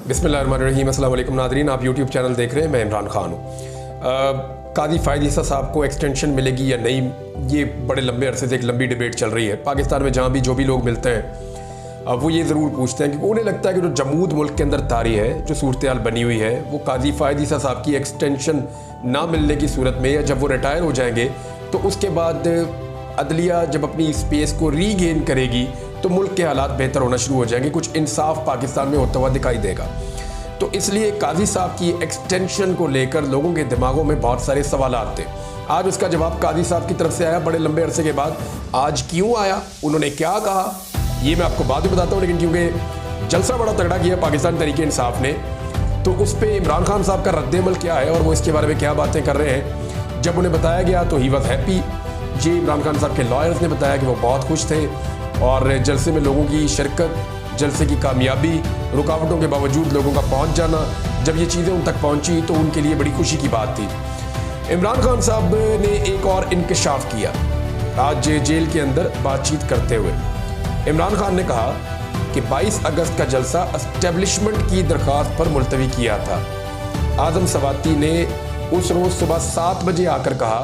बिस्मिल्लाहिर्रहमानिर्रहीम। अस्सलाम वालेकुम नादरीन, आप यूट्यूब चैनल देख रहे हैं। मैं इमरान खान हूँ। कादी फ़ायद ईसा साहब को एक्सटेंशन मिलेगी या नहीं, ये बड़े लंबे अरसे से एक लंबी डिबेट चल रही है पाकिस्तान में। जहाँ भी जो भी लोग मिलते हैं वो ये ज़रूर पूछते हैं कि उन्हें लगता है कि जो जमूद मुल्क के अंदर तारी है, जो सूरत हाल बनी हुई है, वो कादी फ़ायद ईसा साहब की एक्सटेंशन ना मिलने की सूरत में या जब वो रिटायर हो जाएंगे तो उसके बाद अदलिया जब अपनी स्पेस को रीगेन करेगी तो मुल्क के हालात बेहतर होना शुरू हो जाएंगे, कुछ इंसाफ पाकिस्तान में होता हुआ दिखाई देगा। तो इसलिए काजी साहब की एक्सटेंशन को लेकर लोगों के दिमागों में बहुत सारे सवाल थे। आज उसका जवाब काजी साहब की तरफ से आया बड़े लंबे अरसे के बाद। आज क्यों आया, उन्होंने क्या कहा, ये मैं आपको बाद में बताता हूँ। लेकिन क्योंकि जलसा बड़ा तगड़ा किया पाकिस्तान तहरीक इंसाफ ने, तो उस पर इमरान खान साहब का रद्द-ए-अमल क्या है और वो इसके बारे में क्या बातें कर रहे हैं। जब उन्हें बताया गया तो ही वॉज हैप्पी। जी, इमरान खान साहब के लॉयर्स ने बताया कि वो बहुत खुश थे और जलसे में लोगों की शिरकत, जलसे की कामयाबी, रुकावटों के बावजूद लोगों का पहुंच जाना, जब ये चीज़ें उन तक पहुंची तो उनके लिए बड़ी खुशी की बात थी। इमरान खान साहब ने एक और इंकशाफ किया आज जेल के अंदर बातचीत करते हुए। इमरान खान ने कहा कि 22 अगस्त का जलसा एस्टेब्लिशमेंट की दरख्वास्त पर मुलतवी किया था। आज़म सवाती ने उस रोज़ सुबह 7 बजे आकर कहा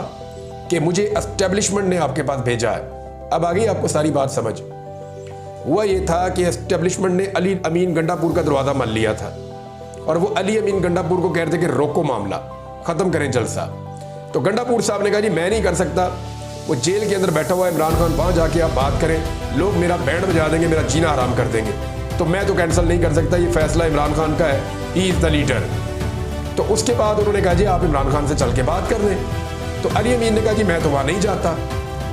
कि मुझे एस्टेब्लिशमेंट ने आपके पास भेजा है। अब आ गई आपको सारी बात समझ। हुआ ये था कि एस्टेब्लिशमेंट ने अली अमीन गंडापुर का दरवाज़ा मान लिया था और वो अली अमीन गंडापुर को कह रहे थे कि रोको मामला, ख़त्म करें जलसा। तो गंडापुर साहब ने कहा जी मैं नहीं कर सकता, वो जेल के अंदर बैठा हुआ है इमरान खान, वहाँ जाके आप बात करें, लोग मेरा बैंड बजा देंगे, मेरा जीना हराम कर देंगे, तो मैं तो कैंसिल नहीं कर सकता, ये फैसला इमरान खान का है, ही इज़ द लीडर। तो उसके बाद उन्होंने कहा जी आप इमरान खान से चल के बात कर लें। तो अली अमीन ने कहा जी मैं तो वहाँ नहीं जाता।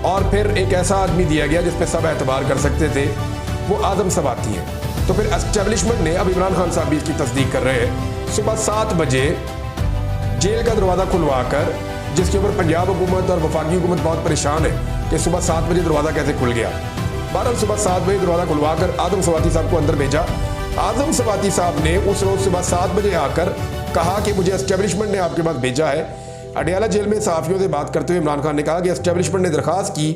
और फिर एक ऐसा आदमी दिया गया जिस पे सब एतबार कर सकते थे, वो आज़म सवाती है। तो फिर एस्टेब्लिशमेंट ने, अब इमरान खान साहब भी इसकी तस्दीक कर रहे हैं, सुबह 7 बजे जेल का दरवाज़ा खुलवा कर, जिसके ऊपर पंजाब हुकूमत और वफाकी हुकूमत बहुत परेशान है कि सुबह 7 बजे दरवाज़ा कैसे खुल गया। बहरहाल सुबह 7 बजे दरवाज़ा खुलवा कर आज़म सवाती साहब को अंदर भेजा। आज़म सवाती साहब ने उस रोज़ सुबह 7 बजे आकर कहा कि मुझे एस्टेब्लिशमेंट ने आपके पास भेजा है। अडियाला जेल में सहाफ़ियों से बात करते हुए इमरान खान ने कहा कि एस्टेब्लिशमेंट ने दरख्वास्त की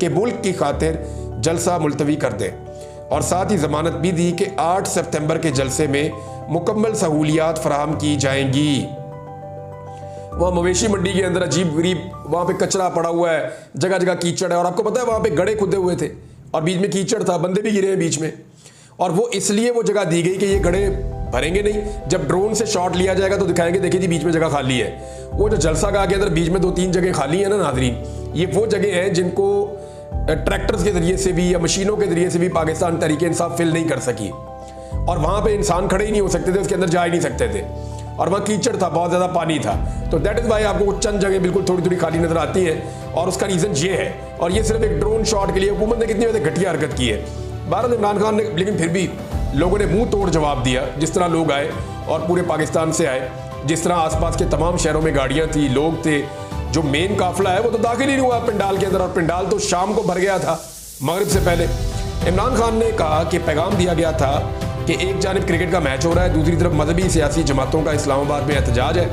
कि मुल्क की खातिर जलसा मुलतवी कर दें और साथ ही ज़मानत भी दी कि 8 सितंबर के जलसे में मुकम्मल सहूलियात फराहम की जाएंगी। वहाँ मवेशी मंडी के अंदर अजीब गरीब, वहाँ पे कचरा पड़ा हुआ है, जगह जगह कीचड़ है और आपको पता है वहाँ पे गड्ढे खुदे हुए थे और बीच में कीचड़ था, बंदे भी गिरे हैं बीच में। और वो इसलिए वो जगह दी गई कि ये गड्ढे भरेंगे नहीं, जब ड्रोन से शॉट लिया जाएगा तो दिखाएंगे देखिए जी बीच में जगह खाली है। वो जो जलसा गाह के अंदर बीच में 2-3 जगह खाली है ना नाज़रीन, ये वो जगह हैं जिनको ट्रैक्टर्स के ज़रिए से भी या मशीनों के ज़रिए से भी पाकिस्तान तहरीक इंसाफ फिल नहीं कर सकी और वहाँ पे इंसान खड़े ही नहीं हो सकते थे, उसके अंदर जा ही नहीं सकते थे और वहाँ कीचड़ था, बहुत ज़्यादा पानी था। तो दैट इज़ वाई आपको चंद जगह बिल्कुल थोड़ी थोड़ी खाली नज़र आती हैं और उसका रीज़न ये है। और ये सिर्फ एक ड्रोन शॉट के लिए हुकूमत ने कितनी वजह घटिया हरकत की है भारत इमरान खान ने, लेकिन फिर भी लोगों ने मुंह तोड़ जवाब दिया। जिस तरह लोग आए और पूरे पाकिस्तान से आए, जिस तरह आसपास के तमाम शहरों में गाड़ियां थी, लोग थे, जो मेन काफिला है वो तो दाखिल ही नहीं हुआ पंडाल के अंदर और पंडाल तो शाम को भर गया था मगरिब से पहले। इमरान खान ने कहा कि पैगाम दिया गया था कि एक जानिब क्रिकेट का मैच हो रहा है, दूसरी तरफ मजहबी सियासी जमातों का इस्लामाबाद में एहतजाज है,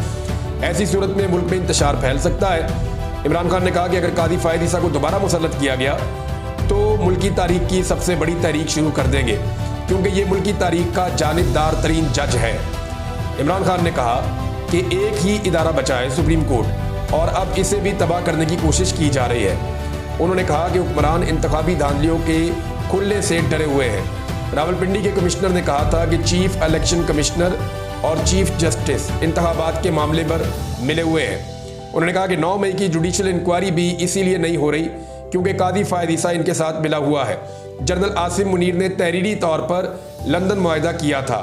ऐसी सूरत में मुल्क में इंतशार फैल सकता है। इमरान खान ने कहा कि अगर कादी फ़ायद ईसा को दोबारा मुसल्लत किया गया तो मुल्की तारीख की सबसे बड़ी तारीख शुरू कर देंगे, क्योंकि ये मुल्की तारीख का जानिबदार तरीन जज है। इमरान खान ने कहा कि एक ही इदारा बचा है, सुप्रीम कोर्ट, और अब इसे भी तबाह करने की कोशिश की जा रही है। उन्होंने कहा कि हुक्मरान इंतखाबी धांधलियों के खुले से डरे हुए हैं। रावलपिंडी के कमिश्नर ने कहा था कि चीफ इलेक्शन कमिश्नर और चीफ जस्टिस इंतखाबात के मामले पर मिले हुए हैं। उन्होंने कहा कि 9 मई की जुडिशल इंक्वायरी भी इसीलिए नहीं हो रही क्योंकि कादी फ़ायद ईसा इनके साथ मिला हुआ है। जनरल आसिम मुनीर ने तहरीरी तौर पर लंदन मुआहिदा किया था।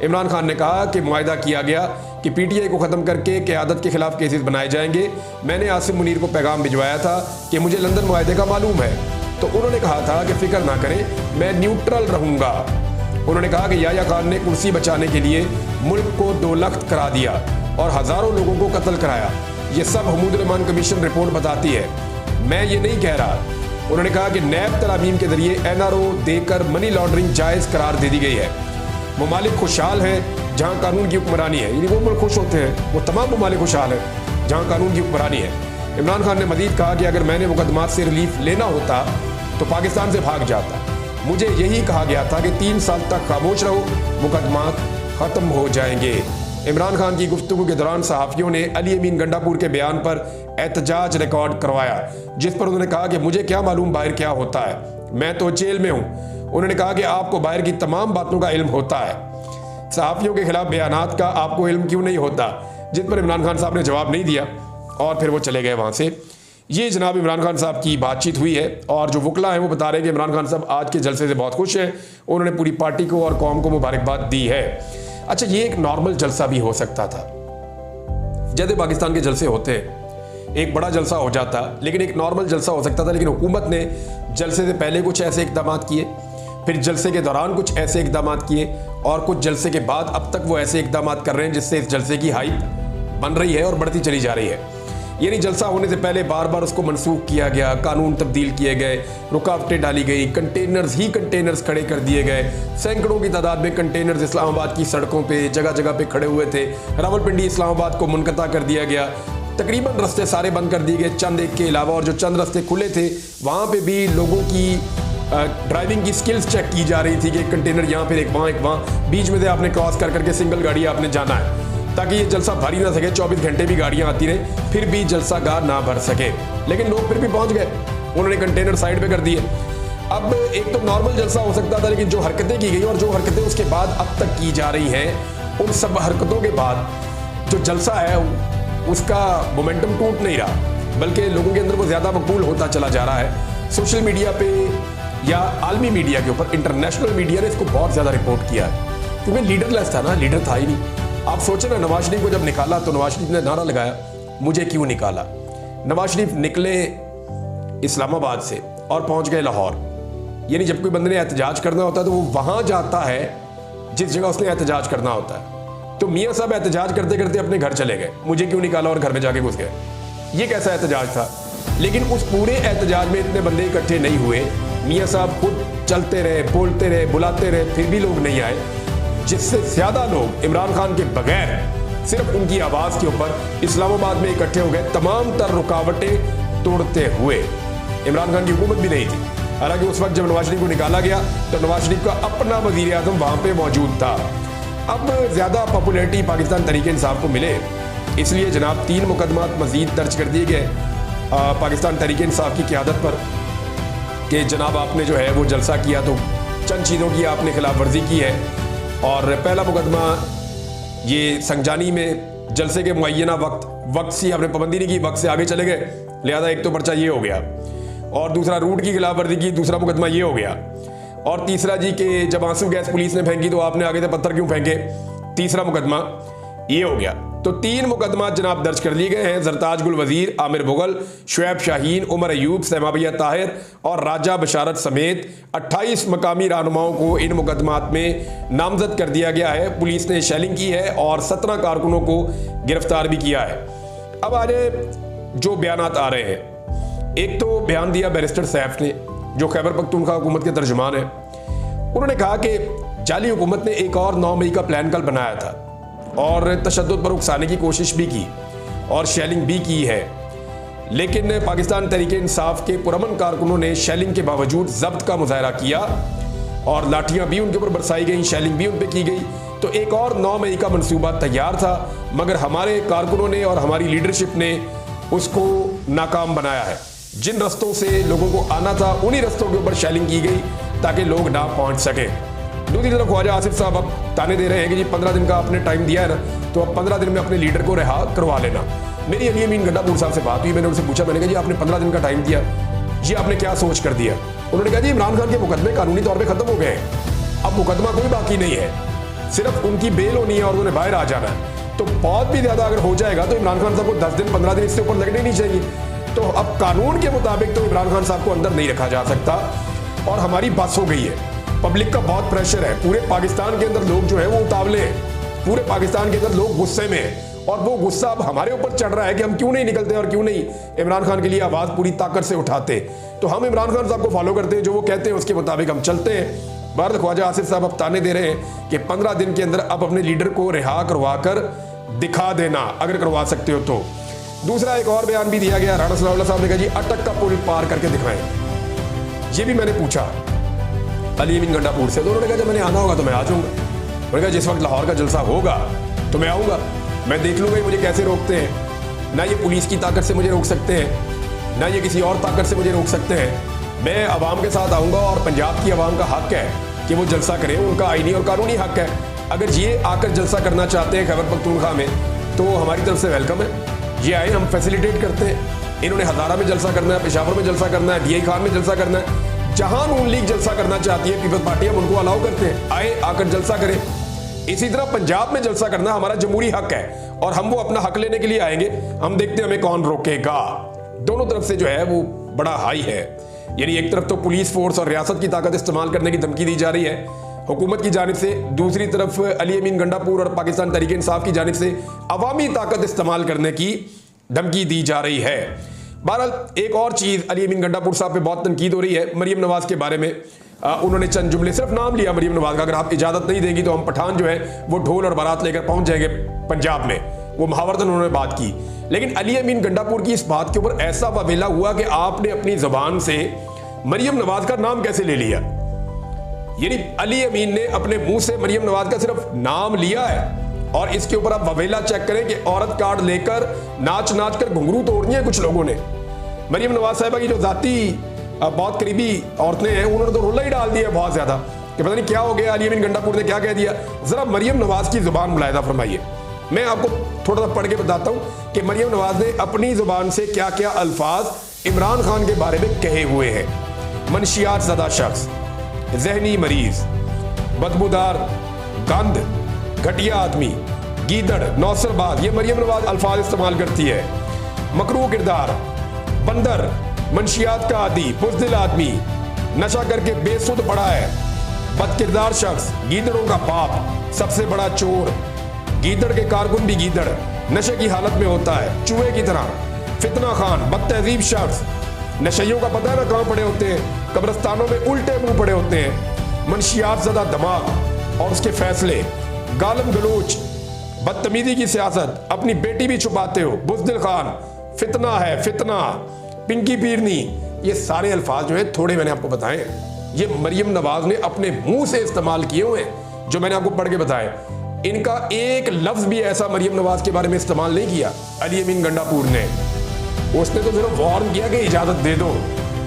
इमरान खान ने कहा कि मुआहिदा किया गया कि पीटीआई को ख़त्म करके क़यादत के खिलाफ केसेस बनाए जाएंगे। मैंने आसिम मुनीर को पैगाम भिजवाया था कि मुझे लंदन मुआहिदे का मालूम है, तो उन्होंने कहा था कि फ़िक्र ना करें, मैं न्यूट्रल रहूँगा। उन्होंने कहा कि याह्या खान ने कुर्सी बचाने के लिए मुल्क को 2 लख्त करा दिया और हज़ारों लोगों को कत्ल कराया। ये सब हमूद रहमान कमीशन रिपोर्ट बताती है, मैं ये नहीं कह रहा। उन्होंने कहा कि नैब तरामीम के जरिए NRO देकर मनी लॉन्ड्रिंग जायज़ करार दे दी गई है। ममालिक खुशहाल हैं जहाँ कानून की हुक्मरानी है, यानी वो मुल्क खुश होते हैं, वो तमाम ममालिक खुशहाल हैं जहाँ कानून की हुक्मरानी है। इमरान खान ने मजीद कहा कि अगर मैंने मुकदमात से रिलीफ लेना होता तो पाकिस्तान से भाग जाता। मुझे यही कहा गया था कि 3 साल तक खामोश रहो, मुकदमात ख़त्म हो जाएंगे। इमरान खान की गुफ्तगू के दौरान सहाफ़ियों ने अली अमीन गंडापुर के बयान पर एहतजाज रिकॉर्ड करवाया, जिस पर उन्होंने कहा कि मुझे क्या मालूम बाहर क्या होता है, मैं तो जेल में हूँ। उन्होंने कहा कि आपको बाहर की तमाम बातों का इल्म होता है, सहाफ़ियों के खिलाफ बयानात का आपको इल्म क्यों नहीं होता, जिस पर इमरान खान साहब ने जवाब नहीं दिया और फिर वो चले गए वहाँ से। ये जनाब इमरान खान साहब की बातचीत हुई है और जो वकला हैं वो बता रहे हैं कि इमरान खान साहब आज के जलसे से बहुत खुश हैं, उन्होंने पूरी पार्टी को और कौम को मुबारकबाद दी है। अच्छा, ये एक नॉर्मल जलसा भी हो सकता था, जैसे पाकिस्तान के जलसे होते हैं, एक बड़ा जलसा हो जाता, लेकिन एक नॉर्मल जलसा हो सकता था। लेकिन हुकूमत ने जलसे से पहले कुछ ऐसे इकदाम किए, फिर जलसे के दौरान कुछ ऐसे इकदाम किए और कुछ जलसे के बाद अब तक वो ऐसे इकदाम कर रहे हैं जिससे इस जलसे की हाइप बन रही है और बढ़ती चली जा रही है। यानी जलसा होने से पहले बार बार उसको मनसूख किया गया, कानून तब्दील किए गए, रुकावटें डाली गई, कंटेनर्स खड़े कर दिए गए, सैकड़ों की तादाद में कंटेनर्स इस्लामाबाद की सड़कों पे जगह जगह पे खड़े हुए थे। रावलपिंडी इस्लामाबाद को मुनक़ता कर दिया गया, तकरीबन रास्ते सारे बंद कर दिए गए चंद एक के अलावा, और जो चंद रास्ते खुले थे वहाँ पर भी लोगों की ड्राइविंग की स्किल्स चेक की जा रही थी कि एक कंटेनर यहाँ फिर एक वहाँ, बीच में से आपने क्रॉस कर करके सिंगल गाड़ी आपने जाना है ताकि ये जलसा भर ही ना सके, 24 घंटे भी गाड़ियां आती रहे फिर भी जलसा गार ना भर सके। लेकिन लोग फिर भी पहुंच गए, उन्होंने कंटेनर साइड पे कर दिए। अब एक तो नॉर्मल जलसा हो सकता था, लेकिन जो हरकतें की गई और जो हरकतें उसके बाद अब तक की जा रही हैं, उन सब हरकतों के बाद जो जलसा है उसका मोमेंटम टूट नहीं रहा, बल्कि लोगों के अंदर वो ज्यादा मकबूल होता चला जा रहा है। सोशल मीडिया पे या आलमी मीडिया के ऊपर, इंटरनेशनल मीडिया ने इसको बहुत ज्यादा रिपोर्ट किया है, क्योंकि लीडरलेस था ना, लीडर था ही नहीं। आप सोचे ना, नवाज शरीफ को जब निकाला तो नवाज शरीफ ने नारा लगाया, मुझे क्यों निकाला। नवाज शरीफ निकले इस्लामाबाद से और पहुंच गए लाहौर। यानी जब कोई बंदे ने एहतजाज करना होता है तो वो वहां जाता है जिस जगह उसने एहतजाज करना होता है। तो मियाँ साहब एहतजाज करते करते अपने घर चले गए, मुझे क्यों निकाला, और घर में जाके घुस गए। ये कैसा एहतजाज था। लेकिन उस पूरे एहतजाज में इतने बंदे इकट्ठे नहीं हुए, मियाँ साहब खुद चलते रहे, बोलते रहे, बुलाते रहे, फिर भी लोग नहीं आए, जिससे ज्यादा लोग इमरान खान के बगैर सिर्फ उनकी आवाज के ऊपर इस्लामाबाद में इकट्ठे हो गए, तमाम तर रुकावटें तोड़ते हुए। इमरान खान की हुकूमत भी नहीं थी, हालांकि उस वक्त जब नवाज शरीफ को निकाला गया तो नवाज शरीफ का अपना वजीर आजम वहां पे मौजूद था। अब ज्यादा पॉपुलैरिटी पाकिस्तान तहरीक इंसाफ को मिले, इसलिए जनाब 3 मुकदमात मजीद दर्ज कर दिए गए पाकिस्तान तहरीक इंसाफ की क़यादत पर कि जनाब आपने जो है वो जलसा किया तो चंद चीज़ों की आपने खिलाफ वर्जी की है। और पहला मुकदमा ये संगजानी में जलसे के मुअय्यना वक्त से आपने पाबंदी नहीं की, वक्त से आगे चले गए, लिहाजा एक तो पर्चा ये हो गया, और दूसरा रूट की खिलाफ वर्जी की, दूसरा मुकदमा ये हो गया, और तीसरा जी के जब आंसू गैस पुलिस ने फेंकी तो आपने आगे से पत्थर क्यों फेंके, तीसरा मुकदमा ये हो गया। तो 3 मुकदमा जनाब दर्ज कर लिए गए हैं। जरताज गुल वजीर, आमिर मुगल, शुएब शाहीन, उमर अयूब, सैमाबिया ताहिर और राजा बशारत समेत 28 मकामी रहनुमाओं को इन मुकदमात में नामजद कर दिया गया है। पुलिस ने शेलिंग की है और 17 कारकुनों को गिरफ्तार भी किया है। अब आज जो बयानात आ रहे हैं, एक तो बयान दिया बैरिस्टर सैफ ने, जो खैबर पख्तूनख्वा हुकूमत के तर्जुमान है। उन्होंने कहा कि जाली हुकूमत ने एक और 9 मई का प्लान कल बनाया था और तशद्दुद पर उकसाने की कोशिश भी की और शेलिंग भी की है, लेकिन पाकिस्तान तहरीक इंसाफ के पुरअमन कारकुनों ने शेलिंग के बावजूद जब्त का मुजाहरा किया और लाठियां भी उनके ऊपर बरसाई गई, शेलिंग भी उन पर की गई। तो एक और 9 मई का मनसूबा तैयार था, मगर हमारे कारकुनों ने और हमारी लीडरशिप ने उसको नाकाम बनाया है। जिन रस्तों से लोगों को आना था उन्हीं रस्तों के ऊपर शेलिंग की गई ताकि लोग ना पहुंच सके। दूसरी तरफ ख्वाजा आसिफ साहब अब ताने दे रहे हैं कि जी 15 दिन का आपने टाइम दिया है ना, तो अब 15 दिन में अपने लीडर को रिहा करवा लेना। मेरी अली अमीन गंडापुर साहब से बात हुई, मैंने उनसे पूछा, मैंने कहा जी आपने 15 दिन का टाइम दिया, जी आपने क्या सोच कर दिया। उन्होंने कहा जी इमरान खान के मुकदमे कानूनी तौर पर खत्म हो गए हैं, अब मुकदमा कोई बाकी नहीं है, सिर्फ उनकी बेल होनी है और उन्हें बाहर आ जाना है। तो बहुत भी ज्यादा अगर हो जाएगा तो इमरान खान साहब को 10 दिन 15 दिन इससे ऊपर लगने नहीं चाहिए। तो अब कानून के मुताबिक तो इमरान खान साहब को अंदर नहीं रखा जा सकता और हमारी बस हो गई है। पब्लिक का बहुत प्रेशर है, पूरे पाकिस्तान के अंदर लोग जो है वो उतावले हैं, पूरे पाकिस्तान के अंदर लोग गुस्से में हैं और वो गुस्सा अब हमारे ऊपर चढ़ रहा है कि हम क्यों नहीं निकलते और क्यों नहीं इमरान खान के लिए आवाज पूरी ताकत से उठाते। तो हम इमरान खान साहब को फॉलो करते हैं, जो वो कहते हैं उसके मुताबिक हम चलते हैं। बहरहाल ख्वाजा आसिफ साहब अब ताने दे रहे हैं कि 15 दिन के अंदर अब अपने लीडर को रिहा करवा कर दिखा देना, अगर करवा सकते हो तो। दूसरा एक और बयान भी दिया गया, राणा सनाउल्लाह साहब ने कहा जी अटक का पुल पार करके दिखाएं। ये भी मैंने पूछा अली अमीन गंडापुर से, तो उन्होंने कहा जब मैंने आना होगा तो मैं आ जाऊंगा। मैंने कहा जिस वक्त लाहौर का जलसा होगा तो मैं आऊँगा, मैं देख लूँगा मुझे कैसे रोकते हैं। ना ये पुलिस की ताकत से मुझे रोक सकते हैं, ना ये किसी और ताकत से मुझे रोक सकते हैं। मैं आवाम के साथ आऊँगा और पंजाब की आवाम का हक है कि वो जलसा करें, उनका आईनी और कानूनी हक है। अगर ये आकर जलसा करना चाहते हैं खैबर पख्तूनख्वा में तो हमारी तरफ से वेलकम है, ये आए, हम फैसिलिटेट करते हैं। इन्होंने हज़ारा में जलसा करना है, पेशावर में जलसा करना है, DI खान में जलसा करना है, जहां नून लीग जलसा करना चाहती है पीपल्स पार्टी, हम उनको अलाउ करते हैं, आए आकर जलसा करें। इसी तरह पंजाब में जलसा करना हमारा जमहूरी हक है और हम वो अपना हक लेने के लिए आएंगे। हम देखते हैं हमें कौन रोकेगा। दोनों तरफ से जो है वो बड़ा हाई है, यानी एक तरफ तो पुलिस फोर्स और रियासत की ताकत इस्तेमाल करने की धमकी दी जा रही है हुकूमत की जानिब से, दूसरी तरफ अली अमीन गंडापुर और पाकिस्तान तहरीक इंसाफ की जानिब से अवामी ताकत इस्तेमाल करने की धमकी दी जा रही है। बहरहाल एक और चीज़, अली अमीन गंडापुर साहब पे बहुत तनकीद हो रही है मरीम नवाज के बारे में। उन्होंने चंद जुमले, सिर्फ नाम लिया मरीम नवाज का, अगर आप इजाज़त नहीं देंगी तो हम पठान जो है वो ढोल और बारात लेकर पहुंच जाएंगे पंजाब में, वो महावरतन उन्होंने बात की। लेकिन अली अमीन गंडापुर की इस बात के ऊपर ऐसा ववेला हुआ कि आपने अपनी ज़बान से मरीम नवाज का नाम कैसे ले लिया। यानी अली अमीन ने अपने मुंह से मरीम नवाज का सिर्फ नाम लिया है और इसके ऊपर आप ववेला चेक करें कि औरत कार्ड लेकर नाच नाच कर घुंघरू तोड़नी है कुछ लोगों ने। मरीम नवाज साहिबा की जो जाती बहुत करीबी औरतें हैं उन्होंने तो रोला ही डाल दिया बहुत ज्यादा कि पता नहीं क्या हो गया, अली अमीन गंडापुर ने क्या कह दिया। जरा मरीम नवाज की जुबान मुलाहिजा फरमाइए। मैं आपको थोड़ा सा पढ़ के बताता हूं कि मरीम नवाज ने अपनी जुबान से क्या क्या अल्फाज इमरान खान के बारे में कहे हुए हैं। मनशियात ज़दा शख्स, जहनी मरीज, बदबूदार, गंद, घटिया आदमी, गीदड़, नौसरबाज, ये मरीम नवाज अल्फाज इस्तेमाल करती है। मकरू किरदार, बंदर, मंशियात का आदी, बुज़दिल आदमी, नशा करके बेसुध पड़ा है, बदकिरदार शख्स, गीदड़ों का बाप, सबसे बड़ा चोर, गीदड़ के कारकुन भी गीदड़, नशे की हालत में होता है चूहे की तरह, फितना खान, बदतहजीब शख्स, नशइयों का पता है ना कहाँ पड़े होते हैं, कब्रिस्तानों में उल्टे मुंह पड़े होते हैं, मनशियात ज़दा दिमाग और उसके फैसले, गालम गलोच, बदतमीजी की सियासत, अपनी बेटी भी छुपाते हो, बुज़दिल खान, फितना है फितना, पिंकी पीरनी, ये सारे अल्फाज जो हैं थोड़े मैंने आपको बताए, ये मरीम नवाज ने अपने मुंह से इस्तेमाल किए हुए हैं जो मैंने आपको पढ़ के बताए। इनका एक लफ्ज भी ऐसा मरीम नवाज के बारे में इस्तेमाल नहीं किया अली अमीन गंडापुर ने। उसने तो सिर्फ वार्न किया कि इजाजत दे दो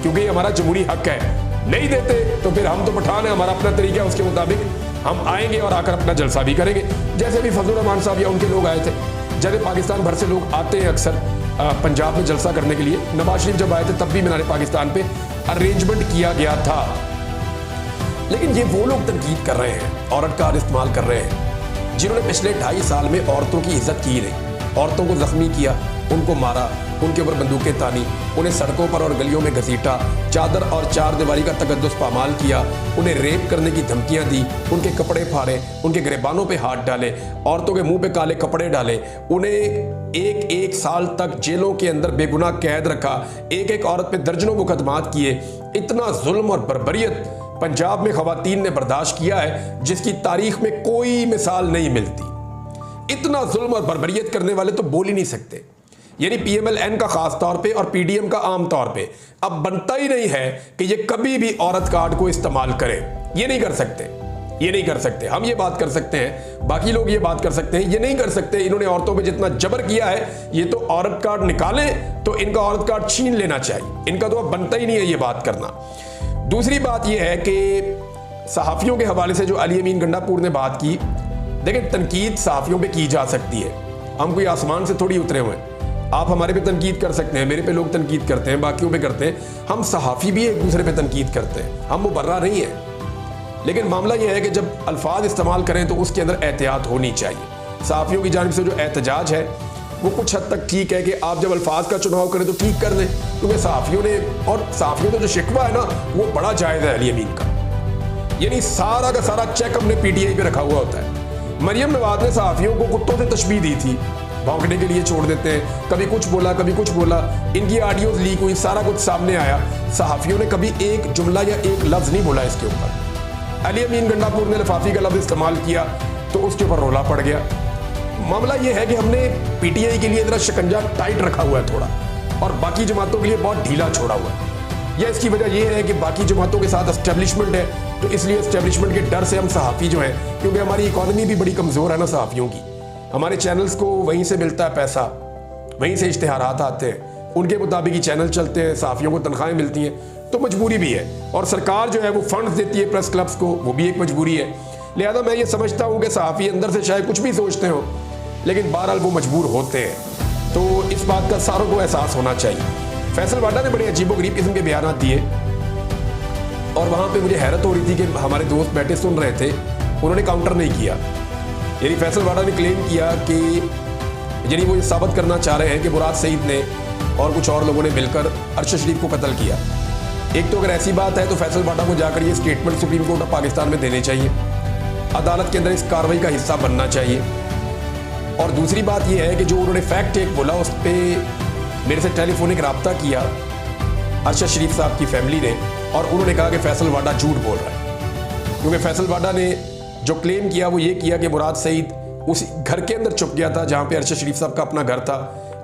क्योंकि हमारा जमहूरी हक है, नहीं देते तो फिर हम तो पठान है, हमारा अपना तरीका है, उसके मुताबिक हम आएंगे और आकर अपना जलसा भी करेंगे। जैसे भी फजल रहमान साहब या उनके लोग आए थे, जैसे पाकिस्तान भर से लोग आते हैं अक्सर पंजाब में जलसा करने के लिए। नवाज शरीफ जब आए थे तब भी मीनार पाकिस्तान पे अरेंजमेंट किया गया था। लेकिन ये वो लोग तनकीद कर रहे हैं, औरत कार्ड इस्तेमाल कर रहे हैं, जिन्होंने पिछले 2.5 साल में औरतों की इज्जत की नहीं, औरतों को जख्मी किया, उनको मारा, उनके ऊपर बंदूकें तानी, उन्हें सड़कों पर और गलियों में घसीटा, चादर और चार दीवारी का तकद्दुस पामाल किया, उन्हें रेप करने की धमकियां दी, उनके कपड़े फाड़े, उनके गिरबानों पे हाथ डाले, औरतों के मुंह पे काले कपड़े डाले, उन्हें एक साल तक जेलों के अंदर बेगुनाह कैद रखा, एक एक औरत पे दर्जनों मुकदमात किए। इतना जुल्म और बर्बरियत पंजाब में खवातीन ने बर्दाश्त किया है जिसकी तारीख में कोई मिसाल नहीं मिलती। इतना जुल्म और बर्बरियत करने वाले तो बोल ही नहीं सकते। यानी PMLN का खास तौर पे और PDM का आम तौर पे अब बनता ही नहीं है कि ये कभी भी औरत कार्ड को इस्तेमाल करें। ये नहीं कर सकते, ये नहीं कर सकते। हम ये बात कर सकते हैं, बाकी लोग ये बात कर सकते हैं, ये नहीं कर सकते। इन्होंने औरतों पे जितना जबर किया है, ये तो औरत कार्ड निकालें तो इनका औरत कार्ड छीन लेना चाहिए। इनका तो अब बनता ही नहीं है ये बात करना। दूसरी बात यह है कि सहाफ़ियों के हवाले से जो अली अमीन गंडापुर ने बात की, देखिए तनकीद सहाफ़ियों पे की जा सकती है, हम कोई आसमान से थोड़ी उतरे हुए हैं। आप हमारे पे तनकीद कर सकते हैं, मेरे पे लोग तनकीद करते हैं, बाकियों पे करते हैं, हम सहाफ़ी भी एक दूसरे पे तनकीद करते हैं, हम मुबर्रा नहीं है। लेकिन मामला यह है कि जब अल्फाज इस्तेमाल करें तो उसके अंदर एहतियात होनी चाहिए। सहाफ़ियों की जानिब से जो एहतजाज है वो कुछ हद तक ठीक है कि आप जब अल्फाज का चुनाव करें तो ठीक कर लें, क्योंकि सहाफ़ियों ने और सहाफ़ियों का जो शिकवा है ना वो बड़ा जायज़ है अली अमीन का। यानी सारा का सारा चेक हमने PTI पे रखा हुआ होता है। मरीम नवाज ने सहाफ़ियों को कुत्तों से तशबीह दी थी, भौंकने के लिए छोड़ देते हैं, कभी कुछ बोला कभी कुछ बोला, इनकी ऑडियोज लीक हुई, सारा कुछ सामने आया। सहाफ़ियों ने कभी एक जुमला या एक लफ्ज़ नहीं बोला इसके ऊपर। अली अमीन गंडापुर ने लिफाफी का लफ्ज़ इस्तेमाल किया तो उसके ऊपर रोला पड़ गया। मामला यह है कि हमने PTI के लिए जरा शिकंजा टाइट रखा हुआ है थोड़ा, और बाकी जमातों के लिए बहुत ढीला छोड़ा हुआ है। या इसकी वजह यह है कि बाकी जमातों के साथ एस्टेब्लिशमेंट है, तो इसलिए एस्टेब्लिशमेंट के डर से हम सहाफ़ी जो हैं, क्योंकि हमारी इकॉनमी भी बड़ी कमज़ोर है ना सहाफ़ियों की, हमारे चैनल्स को वहीं से मिलता है पैसा, वहीं से इश्तिहारात आते हैं, उनके मुताबिक ही चैनल चलते हैं, सहाफ़ियों को तनख्वाहें मिलती हैं, तो मजबूरी भी है। और सरकार जो है वो फंड्स देती है प्रेस क्लब्स को, वो भी एक मजबूरी है। लिहाजा मैं ये समझता हूँ कि सहाफ़ी अंदर से शायद कुछ भी सोचते हो, लेकिन बहरहाल वो मजबूर होते हैं। तो इस बात का सारों को एहसास होना चाहिए। फैसल वाडा ने बड़े अजीबोगरीब किस्म के बयान दिए और वहाँ पे मुझे हैरत हो रही थी कि हमारे दोस्त बैठे सुन रहे थे, उन्होंने काउंटर नहीं किया। यानी फैसल वाडा ने क्लेम किया कि यानी वो ये साबित करना चाह रहे हैं कि मुराद सईद ने और कुछ और लोगों ने मिलकर अरशद शरीफ को कत्ल किया। एक तो अगर ऐसी बात है तो फैसल वाडा को जाकर ये statement supreme court of Pakistan में देने चाहिए, अदालत के अंदर इस कार्रवाई का हिस्सा बनना चाहिए। और दूसरी बात यह है कि जो उन्होंने फैक्ट चेक बोला उस पर मेरे से टेलीफोनिक रब्ता किया अरशद शरीफ साहब की फैमिली ने, और उन्होंने कहा कि फैसल वाडा झूठ बोल रहा है, क्योंकि फैसल वाडा ने जो क्लेम किया वो ये किया कि मुराद सईद उस घर के अंदर छुप गया था जहाँ पे अरशद शरीफ साहब का अपना घर था।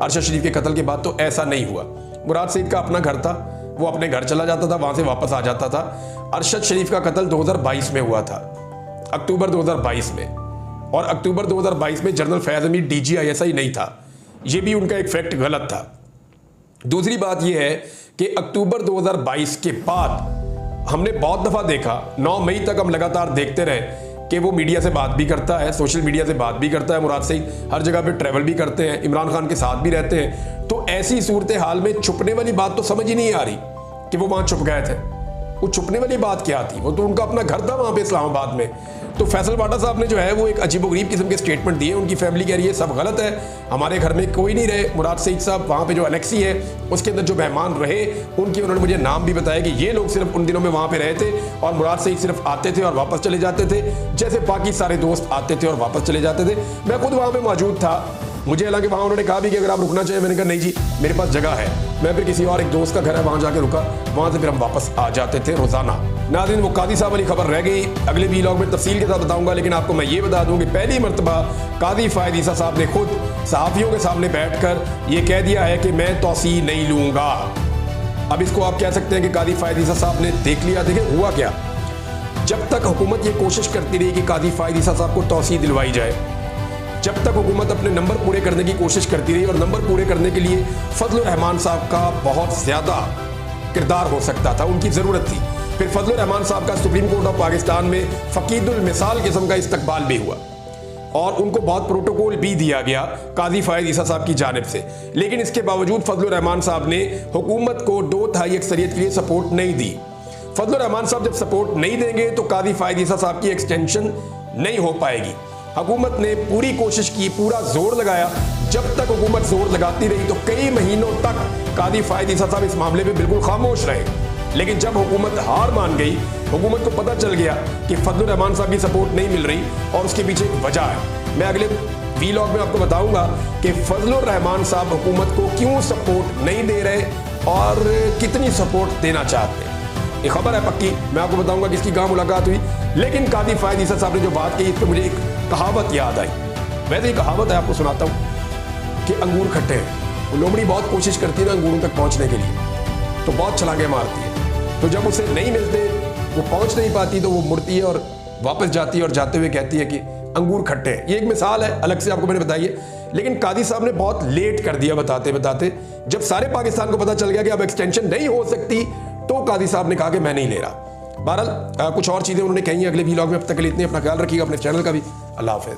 अरशद शरीफ के कत्ल के बाद तो ऐसा नहीं हुआ, मुराद सईद का अपना घर था, वो अपने घर चला जाता था, वहाँ से वापस आ जाता था। अरशद शरीफ का कत्ल 2022 में हुआ था, अक्टूबर 2022 में, और अक्टूबर 2022 में जनरल फैज अमीर DGISI नहीं था, ये भी उनका एक फैक्ट गलत था। दूसरी बात यह है कि अक्टूबर 2022 के बाद हमने बहुत दफ़ा देखा, 9 मई तक हम लगातार देखते रहे कि वो मीडिया से बात भी करता है, सोशल मीडिया से बात भी करता है, मुराद सईद हर जगह पे ट्रैवल भी करते हैं, इमरान खान के साथ भी रहते हैं। तो ऐसी सूरत हाल में छुपने वाली बात तो समझ ही नहीं आ रही कि वो वहाँ छुप गए थे। वो छुपने वाली बात क्या थी? वो तो उनका अपना घर था वहाँ पे इस्लामाबाद में। तो फैसल वाडा साहब ने जो है वो एक अजीबोगरीब किस्म के स्टेटमेंट दिए। उनकी फैमिली कह रही है सब गलत है, हमारे घर में कोई नहीं रहे। मुराद सईद साहब वहाँ पे जो एनेक्सी है उसके अंदर जो मेहमान रहे उनकी उन्होंने मुझे नाम भी बताया कि ये लोग सिर्फ उन दिनों में वहाँ पे रहे थे और मुराद सईद सिर्फ आते थे और वापस चले जाते थे, जैसे बाकी सारे दोस्त आते थे और वापस चले जाते थे। मैं खुद वहाँ पे मौजूद था, मुझे हालांकि वहाँ उन्होंने कहा भी कि अगर आप रुकना चाहिए, मैंने कहा नहीं जी मेरे पास जगह है। मैं फिर किसी और एक दोस्त का घर है वहाँ जाके रुका, वहाँ से फिर हम वापस आ जाते थे रोजाना। नाज़रीन, वो कादी साहब वाली खबर रह गई, अगले वीलॉग में तफसील के साथ बताऊंगा, लेकिन आपको मैं ये बता दूं कि पहली मरतबा कादी फ़ायद ईसा साहब ने खुद सहाफ़ियों के सामने बैठकर ये कह दिया है कि मैं तौसी नहीं लूँगा। अब इसको आप कह सकते हैं कि कादी फ़ायद ईसा साहब ने देख लिया। देखें हुआ क्या, जब तक हुकूमत ये कोशिश करती रही कि कादी फ़ायद ईसा साहब को तौसी दिलवाई जाए, जब तक हुकूमत अपने नंबर पूरे करने की कोशिश करती रही, और नंबर पूरे करने के लिए फजलुर रहमान साहब का बहुत ज़्यादा किरदार हो सकता था, उनकी ज़रूरत थी। फिर फजलुर रहमान साहब का सुप्रीम कोर्ट ऑफ पाकिस्तान में फ़कीदुल मिसाल किस्म का इस्तकबाल भी हुआ और उनको बहुत प्रोटोकॉल भी दिया गया कादी फ़ायद ईसा साहब की जानिब से। लेकिन इसके बावजूद फजलुर रहमान साहब ने हुकूमत को 2/3 अक्सरियत के लिए सपोर्ट नहीं दी। फजलुर रहमान साहब जब सपोर्ट नहीं देंगे तो कादी फ़ायद ईसा साहब की एक्सटेंशन नहीं हो पाएगी। हुकूमत ने पूरी कोशिश की, पूरा जोर लगाया। जब तक हुकूमत जोर लगाती रही तो कई महीनों तक कादी फ़ायद ईसा साहब इस मामले में बिल्कुल खामोश रहे। लेकिन जब हुकूमत हार मान गई, हुकूमत को पता चल गया कि फजलुर रहमान साहब की सपोर्ट नहीं मिल रही और उसके पीछे एक वजह है। मैं अगले वीलॉग में आपको बताऊंगा कि फजलुर रहमान साहब हुकूमत को क्यों सपोर्ट नहीं दे रहे और कितनी सपोर्ट देना चाहते हैं। ये खबर है पक्की, मैं आपको बताऊंगा किसकी कहाँ मुलाकात हुई। लेकिन कादी फ़ायद ईसा साहब ने जो बात कही, इस पर मुझे एक कहावत याद आई। वैसे ही कहावत है, आपको सुनाता हूँ कि अंगूर खट्टे हैं। वो लोमड़ी बहुत कोशिश करती है ना अंगूरों तक पहुँचने के लिए, तो बहुत छलांगे मारती है, तो जब उसे नहीं मिलते, वो पहुँच नहीं पाती, तो वो मुड़ती है और वापस जाती है और जाते हुए कहती है कि अंगूर खट्टे हैं। ये एक मिसाल है, अलग से आपको मैंने बताई है। लेकिन कादी साहब ने बहुत लेट कर दिया बताते बताते। जब सारे पाकिस्तान को पता चल गया कि अब एक्सटेंशन नहीं हो सकती, तो कादी साहब ने कहा कि मैं नहीं ले रहा। बहरहाल कुछ और चीज़ें उन्होंने कही अगले वीलॉग में। अब तक के लिए इतने, अपना ख्याल रखिएगा, अपने चैनल का भी। अल्लाह हाफ़िज़।